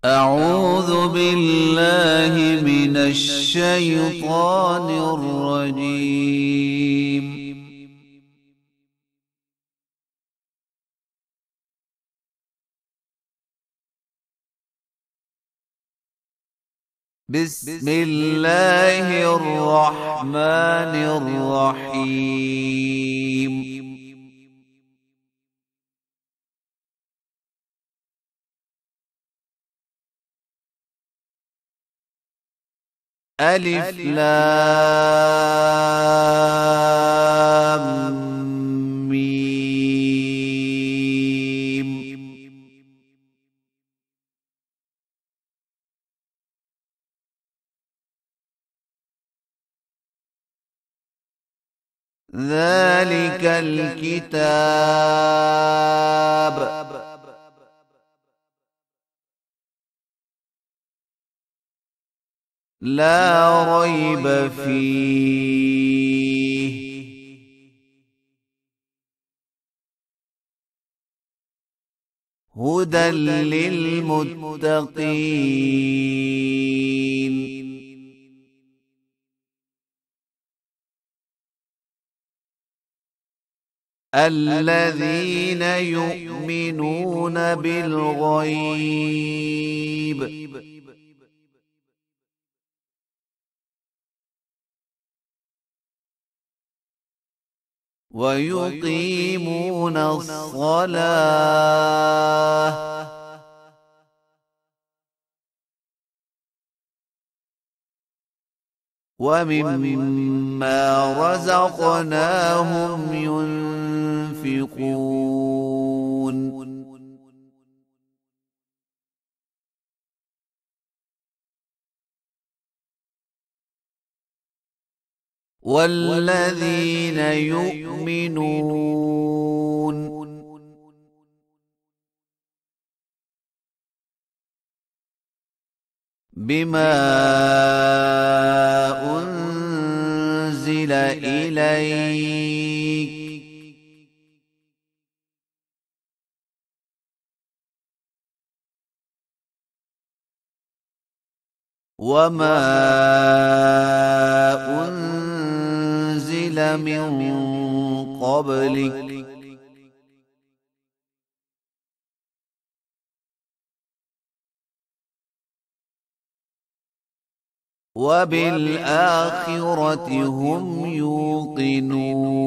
أعوذ بالله من الشيطان الرجيم. بسم الله الرحمن الرحيم. ألف لام ميم. ذلك الكتاب لا ريب فيه هدى للمتقين. الذين يؤمنون بالغيب ويقيمون الصلاة ومما رزقناهم ينفقون. والذين يؤمنون بما أنزل إليك وما أنزل من قبلك وبالآخرة هم يوقنون.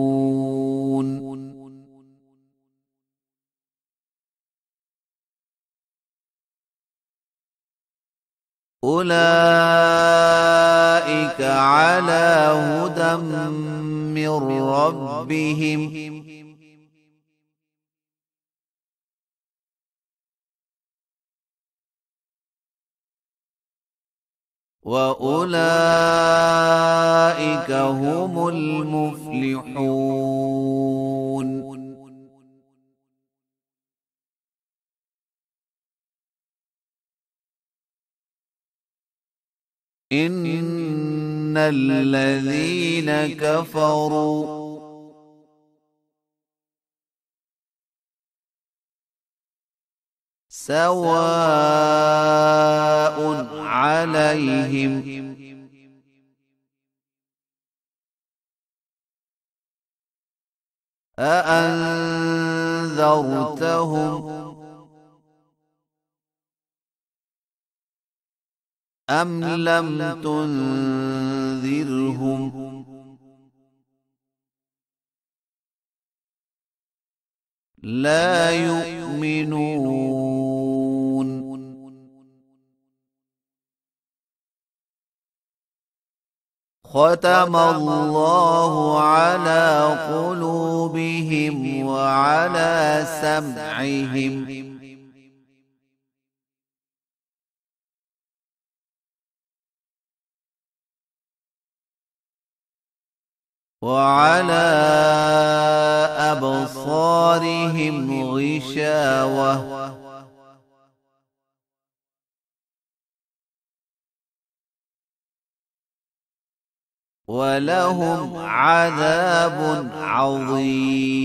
أولئك على هدى من ربهم وأولئك هم المفلحون. إن الذين كفروا سواء عليهم أأنذرتهم أم لم تنذرهم لا يؤمنون. ختم الله على قلوبهم وعلى سمعهم وعلى أبصارهم غشاوة ولهم عذاب عظيم.